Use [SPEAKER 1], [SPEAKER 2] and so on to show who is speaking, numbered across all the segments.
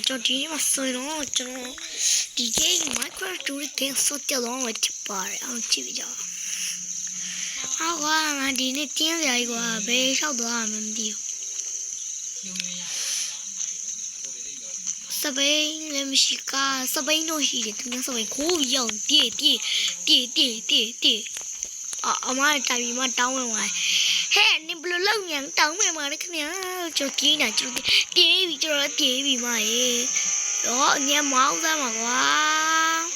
[SPEAKER 1] cho đi mà soi nó cho đi game Minecraft chú tiếng số tiêu đó mà chụp bài ông chịu cho quá mà đi này tiếng gì quá về sau đó mình đi sao vậy làm gì cả sao vậy nó gì để tụi nó sao vậy cố yêu đi mà tại vì mà đau ngoài hè nên bự lâu nhàng đau mà nó cái này cho tí này cho tí vì cho nó tí vì mày đó nghe máu ra mà quá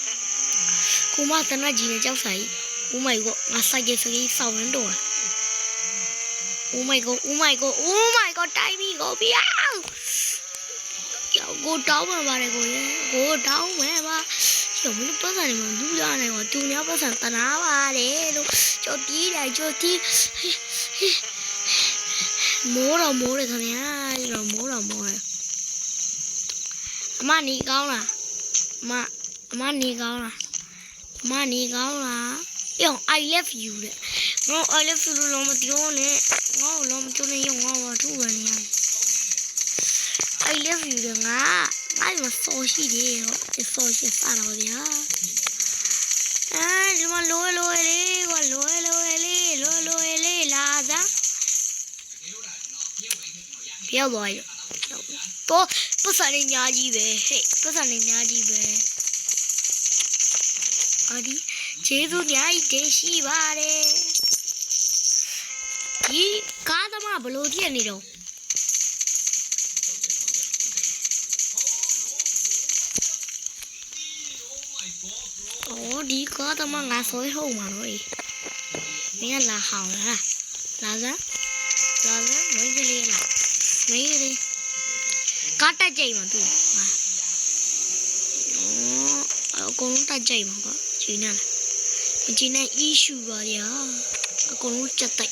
[SPEAKER 1] cô mà tao nói gì này cháu thấy mày gọi mà sai cái sau đến đồ mày god tay mi go bia cô đau mà bà này cô đau mẹ ba kiểu nó bắt này mà đúng ra này mà tu nhá bắt sản tàn áo à để đâu cho tí này cho tí mố rồi thằng nhá rồi mố rồi mà ní cao nè mà ní cao nè yo I love you đấy nó I love you lo mà tiêu nè nó lo mà tiêu nè yo nó thu về nè I love you đấy ngã ai mà so gì đi cái so gì sao đâu đấy nhưng mà lôi đi là ra biết rồi bớt sang đến nhà gì về đi chế độ nhà ít đến xí ba đấy đi cá tao mà bự lô tiền đi đâu đi có tao mà ngã sói hậu mà rồi nghe là hỏng là ra mấy cái đi cá ta chạy mà tụi mà con ta chạy mà có chị này issue rồi đó con chặt tay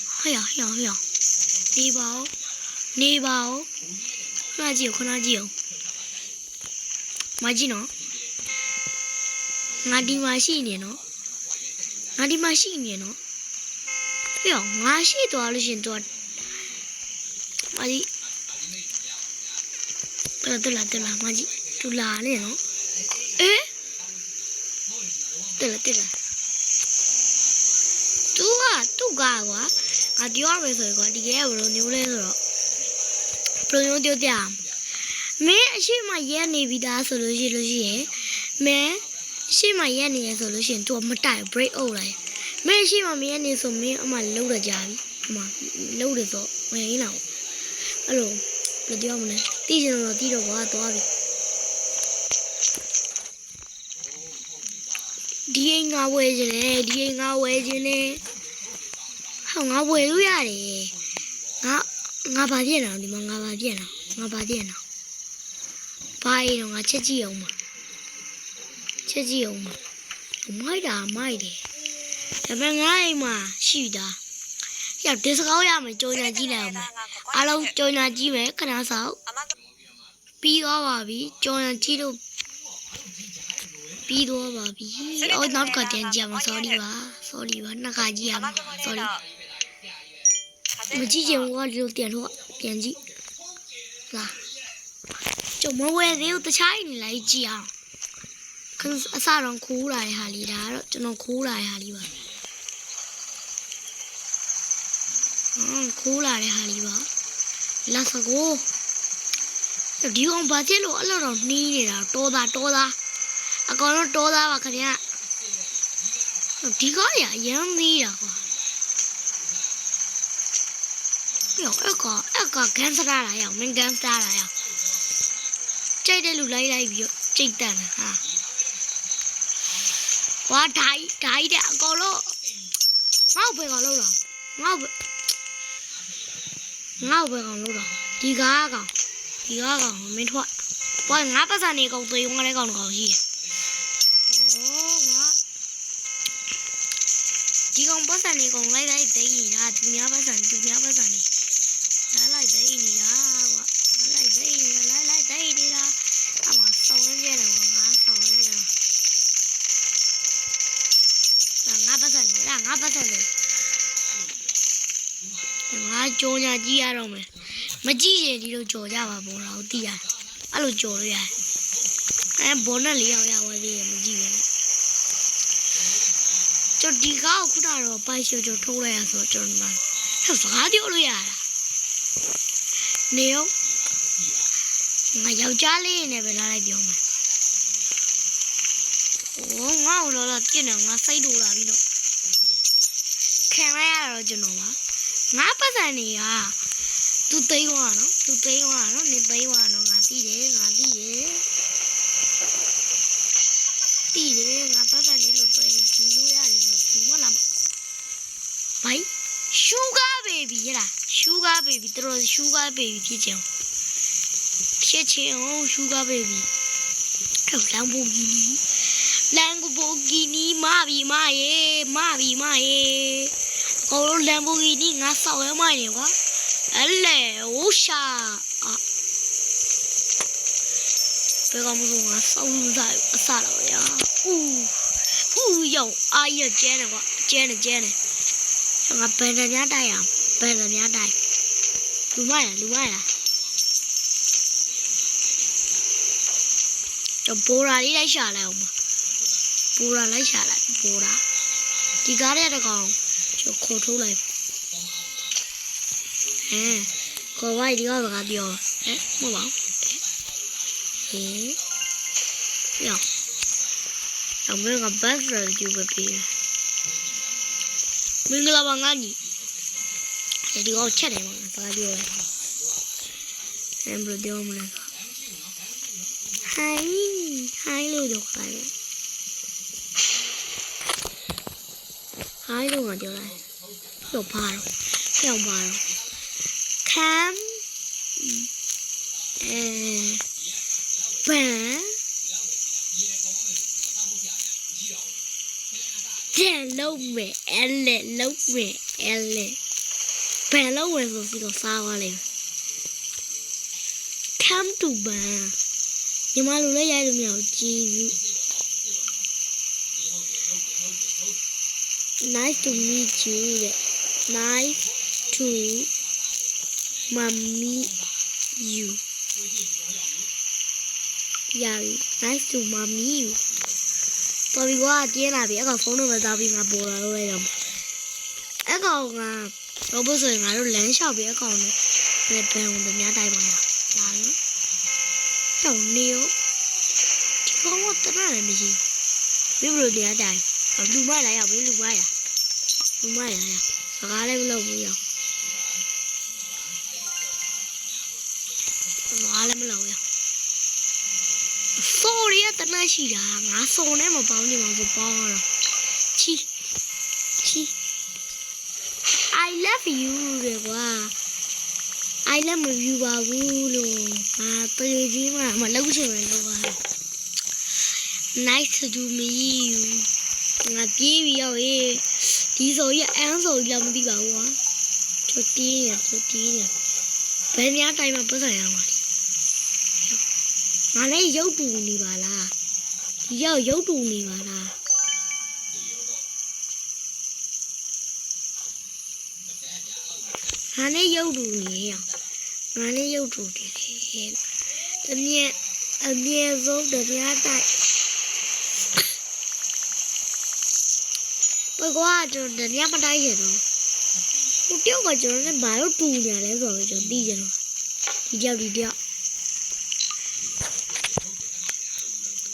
[SPEAKER 1] hay đi bảo là chiều mà gì nó ngadi machine nó yo ngashi to alushin to mari tela maji tula ne no tela tu ga quá àပြောရမယ်ဆိုရင်ကွာဒီကဲဘယ်လိုမျိုးလဲဆိုတော့ဘယ်လိုမျိုးပြောပြအောင်မင်းအရှိမရဲနေပြီသားဆိုလို့ရှိရင်မင်းရှိမရဲနေရဆိုလို့ရှိရင် तू မတိုက် break out လိုက်မင်းရှိမမရဲနေဆိုမင်းအမလုံးရကြပြီအမလုံးရဆိုမင်းလားအဲ့လိုဘယ်ပြောမလဲတီးချင်တော့တီးတော့ကွာသွားပြီဒီအိမ်ငါဝဲခြင်းလေဟောငါဝဲလို့ရတယ်ငါဘာပြည့်နေဒီမှာငါဘာပြည့်နေဘာရင်တော့ငါချက်ကြည့်အောင်မိုက်တယ်ဒါပေမဲ့ငါအိမ်မှာရှိတာရောက်ဒီစကောက်ရမယ်ကြော်ညာကြည့်လိုက်အောင်အားလုံးကြော်ညာကြည့်မယ်ခဏဆောက်ပြီးသွားပါပြီကြော်ညာကြည့်လို့ပြီးသွားပါပြီနောက်ကတန်းကြည့်အောင် sorry ပါနှစ်ခါကြည့်ရမှာ sorry မကြည့်ချင်ဘူးကဒီလိုပြန်ကြည့်လာကျမဝဲသေးဘူးတခြားနေလိုက်ကြည့်အောင်အစတော့ခိုးလာတဲ့ဟာလေးဒါတော့ကျွန်တော်ခိုးလာတဲ့ဟာလေးပါခိုးလာတဲ့ဟာလေးပါလာစကိုဒီကောင်ဘာဖြစ်လို့အဲ့လိုတော့နှီးနေတာတောသားအကောင်တော့တောသားပါခင်ဗျဒီကားရအရင်နှီးတာကွာယောအကကန်စတာလာရအောင်မင်းကန်စတာလာရအောင်ကြိုက်တဲ့လူလိုက်ပြီးတော့ကြိတ်တန်ဟာဝါဓာတ်တဲ့အကောင်လို့ငါ့ဘယ်ကောင်လို့တော့ငါ့ဘယ်ကောင်လို့တော့ဒီကားကောင်မင်းထွက်ဘာငါပတ်စံနေကောင်သွေးငါလည်းကောင်ရှိတယ်ဒီကောင်ပတ်စံနေကောင်လိုက်သိနေတာသူများပတ်စံနေလိုက်သိနေတာကွာလိုက်သိနေတာအမဆောင်းရပြတယ်ကွာငါဆောင်းရပြတယ်ငါပတ်စံနေငါကြောညာကြည့်ရတော့မယ် မကြည့်ရင်ဒီလိုကြော်ကြပါဘောတော့သိရတယ်အဲ့လိုကြော်လို့ရတယ်ဘောနဲ့လေးယောက်ရပါသေးတယ်မကြည့်ရနဲ့ကျဒီကောက်ခုနတော့ပိုက်ရှုပ်ထုတ်လိုက်ရဆိုကျွန်တော်မှစကားပြောလို့ရတာနေရောငါယောက်ျားလေးနဲ့ပဲလာလိုက်ပြောမယ်โอ้ငါ့ကိုတော့ပြစ်နေငါစိတ်တူလာပြီတော့ခံရရတော့ကျွန်တော်ပါငါပတ်စံနေကသူသိမ်းသွားနော်သူသိမ်းသွားနော်နေသိမ်းသွားနော်ငါသိတယ်ငါသိတယ်တီးတယ်ငါပတ်စံနေလို့သိမ်းယူလို့ရတယ်ဆိုတော့ဘူးမလားဘိုင်ရှူဂါဘေဘီရလားရှူဂါဘေဘီတို့ရှူဂါဘေဘီဖြစ်ချင်အောင်ရှူဂါဘေဘီဟုတ်လမ်ဘိုဂီနီမရေအော်လမ်ဘိုဂီနီငါဆောက်ရမိုင်းနေကွာအဲ့လေဝူရှာဘယ်ကမှမငါဆောက်လို့အစတော့ရဦးယောအာရကျဲနေကွာကျဲနေငါဘယ်နှများတိုက်အောင်ဘယ်နှများတိုက်လူမရတော့ဘောရာလေးလိုက်ရှာလိုက်အောင်ဘောရာလိုက်ရှာလိုက်ဘောရာဒီကားတဲ့ကောင်ကျွန်ခေါ်ထိုးလိုက်ခေါ်လိုက်ဒီကောင်ကပြောမဟုတ်ပါဘူးရောမင်းကဘတ်စရကျူပဲပြေးမင်္ဂလာပါငါညီဒီကောင်ချက်တယ်မှာစကားပြောတယ်ဘယ်လိုပြောမလဲဟိုင်းလို့တော့ခိုင်းဟိုင်းလို့ငါပြောလိုက်တော့ပါတော့ပြောင်းပါတော့ခမ်ဘန်ကျန်လုံးမယ်အဲ့လေလုံးမယ်အဲ့လေဘန်လုံးဝင်ဆိုပြီးတော့စားသွားလိမ့်မယ် come to ဘန်ညီမလိုလည်းရိုက်လို့မရဘူးကြည်ဘူး nice to meet you nice to meet you nice to meet you တော်ပြီကွာကျင်းလာပြီအကောင်ဖုန်းနံပါတ်သားပြီးငါပေါ်လာလို့လိုက်တော့အကောင်ကတော့ဘုဆိုရင်ငါတို့လမ်းလျှောက်ပြီးအကောင်နဲ့ဘယ်ဝင်များတိုက်ပါလားလာလို့တော့နေရောဒီကောင်ကတနာလည်းမရှိဘယ်လိုတရားတိုင်လူမလာရောက်ပြီလူမရစကားလည်းမလုပ်ဘူးရောငါလည်းမလုပ်ရောsorry တနာရှိတာငါစုံနဲ့မပေါင်းနေမှာဆိုပေါင်းတော့ချီ I love you လေကွာ I love you ပါဘူးလို့ငါပြေးကြီးမှမလုပ်ချင်ဘူးလို့ပါ nice to meet you ငါပြေးပြီးရောက်ရေးဒီဆိုရအန်းဆိုရမသိပါဘူးကွာချွတ်တီးနေဘယ်များတိုင်းမှာပတ်စံရမှာငါလည်းရုပ်တူနေပါလားဒီရောက်ရုပ်တူနေပါလားငါလည်းရုပ်တူနေရငါလည်းရုပ်တူတယ်တမီးအမြဲဆုံးတရားတိုက်ဘကွာကျွန်တော်တရားမတိုက်ရတော့ဟိုတယောက်ကကျွန်တော်နဲ့ဘာလို့တူနေလဲဆိုတော့ကျွန်တော်သိကြတော့ဒီတယောက်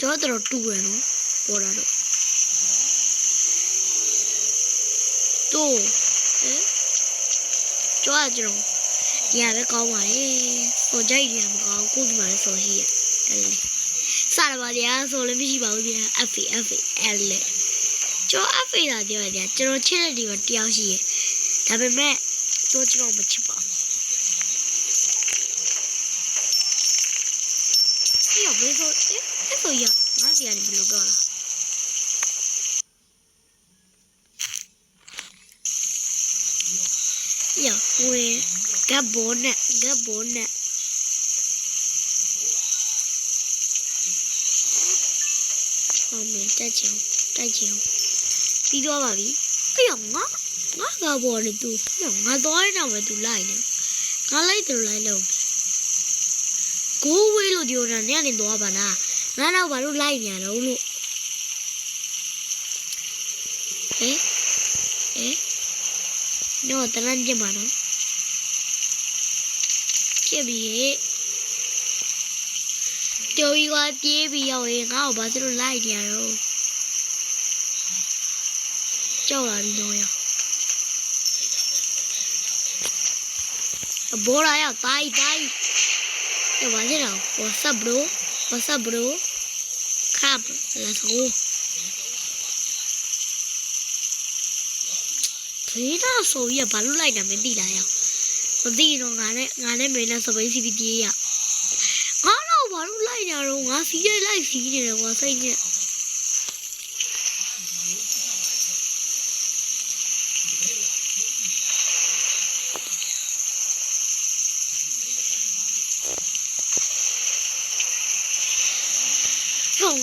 [SPEAKER 1] ကျွန်တော်တို့တူရနော်ပေါ်လာတော့တို့ကျွန်တော်ဒီဟာပဲကောင်းပါလေစော်ကြိုက်နေမှာမကောင်းကိုယ်ဒီမှာလည်းစော်ရှိရအဲ့စားရပါတရားဆိုလည်းမရှိပါဘူးဗျာ FA အဲ့လေကျွန်တော် FA လာပြောရတယ်ကျွန်တော်ချစ်တဲ့ဒီမှာတယောက်ရှိရဒါပေမဲ့တို့ကျွန်တော်မချစ်ပါဘူးဘယ်ဆိုအဲ့ဆိုရငါစီရတယ်ဘယ်လိုတော့လားရဝေကဘောနဲ့ဟောမင်းတက်ချင်ပြီးတော့ပါပြီအဲ့ရငါကဘောနဲ့သူငါတော့ရတော့ပဲသူလိုက်နေ ငါလိုက်တယ်လိုက်လို့ကိုဝေးလို့ပြောတာနင်ကနေတော့ပါလားငါတော့ဘာလို့လိုက်နေရတော့လို့ဟဲ့တော့တန်းပြမှာနော်ပြပြီဟဲ့ကျော်ကြီးကပြေးပြီးရောက်ရင်ငါ့ကိုဘာလို့လိုက်နေရတော့ကြောက်လာပြီတော့ရဘောလာရောက်တိုင်း要玩这种，What's up, bro? What's up, bro? Crap, let's go. ဖေးသားဆိုရဘာလို့လိုက်တာမသိလားယောမသိတော့ငါနဲ့မင်းနဲ့စပိတ်စီပီတီးရငါတော့ဘာလို့လိုက်ကြတော့ငါစီးရလိုက်စီးနေတယ်ကွာစိတ်နဲ့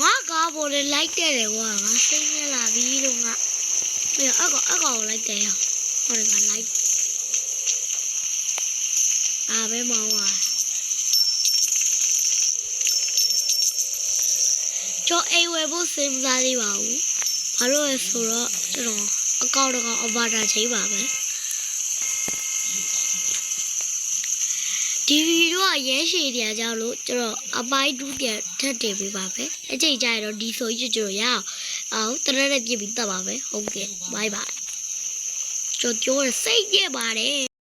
[SPEAKER 1] ငါကားပေါ်လေလိုက်တဲ့တယ်ကွာငါစိတ်နဲ့လာပြီးတော့ငါအကောင်လိုက်တယ်ဟောဟိုကလိုက်ဘယ်မောင်อ่ะကျော်အိမ်ဝယ်ဖို့စဉ်းစားသေးပါဘူးဘာလို့လဲဆိုတော့ကျွန်တော်အကောင့်တကောင်အဘာတာချိန်ပါပဲဒီဗီဒီယိုကရဲရှည်တရားကြောင့်လို့ကျွန်တော်အပိုင်း2ပြန်ထပ်တင်ပေးပါပဲအချိန်ကြာရင်တော့ဒီဆိုကြီးကျွန်တော်ရအောင်တရက်နဲ့ပြည့်ပြီးတက်ပါပဲဟုတ်ကဲ့ဘိုင်ဘိုင်ကျွန်တော်စိတ်ညစ်ပါတယ်